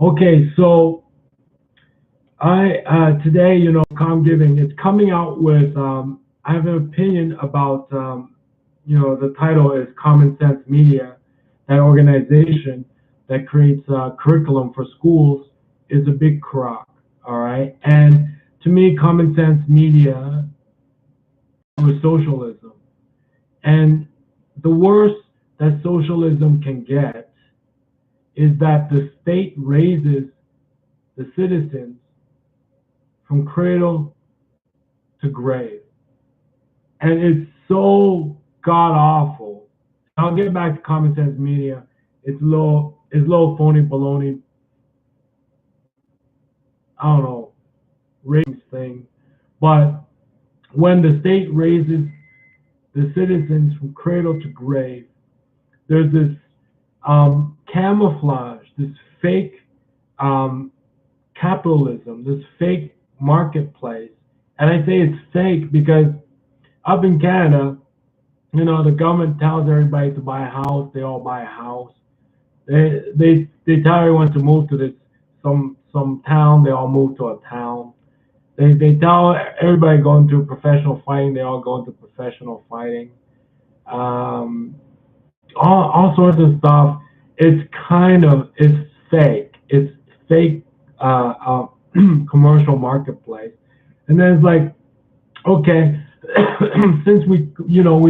Okay, so today, COMMGiving is coming out with. I have an opinion about. The title is CommonSense Media. That organization that creates curriculum for schools is a big crock. All right, and to me, CommonSense Media was socialism, and the worst that socialism can get is that the state raises the citizens from cradle to grave. And it's so god awful. I'll get back to CommonSense Media. It's low phony baloney, I don't know, ratings thing. But when the state raises the citizens from cradle to grave, there's this camouflage, this fake capitalism, this fake marketplace. And I say it's fake because up in Canada, the government tells everybody to buy a house. They all buy a house. They tell everyone to move to this some town. They all move to a town. They tell everybody going to professional fighting. They all go into professional fighting. All sorts of stuff. It's fake. It's fake commercial marketplace. And then it's like, okay, since we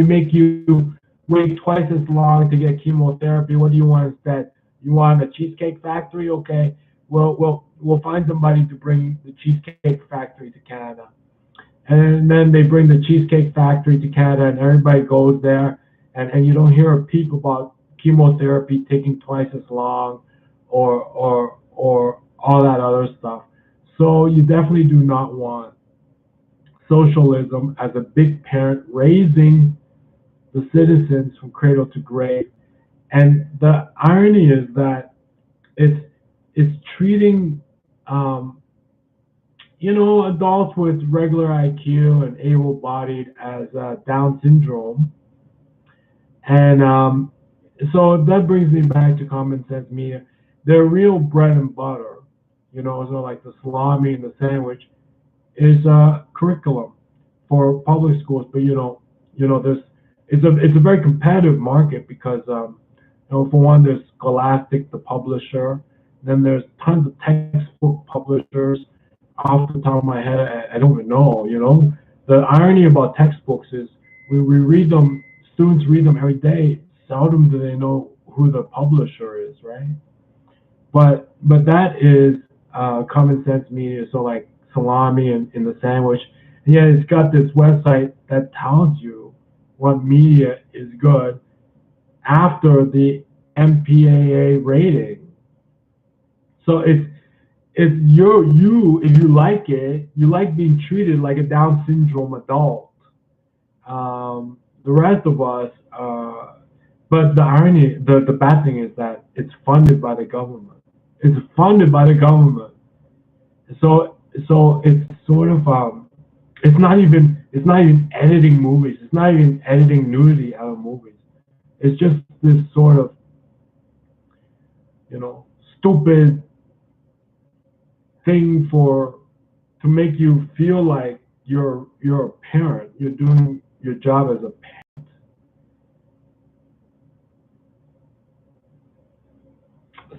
make you wait twice as long to get chemotherapy, what do you want instead? You want a cheesecake factory? Okay, we'll find somebody to bring the cheesecake factory to Canada. And then they bring the cheesecake factory to Canada, and everybody goes there, and you don't hear a peep about chemotherapy taking twice as long, or all that other stuff. So you definitely do not want socialism as a big parent raising the citizens from cradle to grave. And the irony is that it's treating adults with regular IQ and able-bodied as Down syndrome. And so that brings me back to CommonSense Media. Their real bread and butter, so like the salami and the sandwich, is curriculum for public schools. But it's a very competitive market because for one, there's Scholastic, the publisher. Then there's tons of textbook publishers. Off the top of my head, I don't even know. The irony about textbooks is we read them. Students read them every day. Seldom do they know who the publisher is, right? But that is CommonSense Media. So like salami in the sandwich. And yeah, it's got this website that tells you what media is good after the MPAA rating. So it's you if you like it, you like being treated like a Down syndrome adult. The rest of us, but the irony, the bad thing is that it's funded by the government. It's funded by the government. So it's sort of it's not even editing movies. It's not even editing nudity out of movies. It's just this sort of stupid thing to make you feel like you're a parent. You're doing your job as a parent.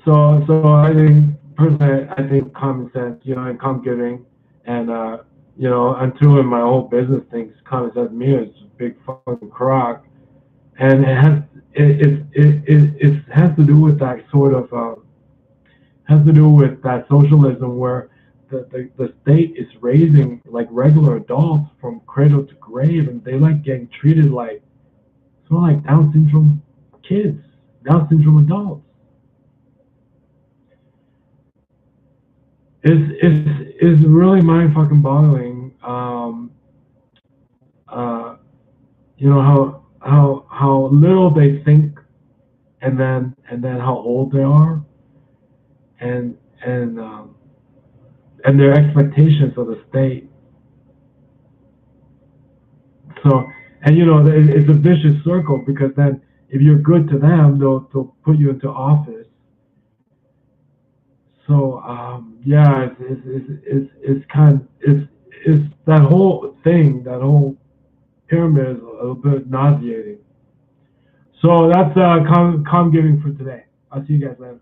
So I think personally, I think CommonSense, and CommGiving, and AnhTu and my whole business things, CommonSense Media is a big fucking crock, and it has to do with that sort of has to do with that socialism where the state is raising like regular adults from cradle to grave, and they like getting treated like sort of like Down syndrome kids, Down syndrome adults. It's really mind fucking boggling. How little they think, and then how old they are, and their expectations of the state. So, and it's a vicious circle, because then if you're good to them, they'll put you into office. So yeah, it's that whole thing, that whole pyramid is a little bit nauseating. So that's COMMGiving for today. I'll see you guys later.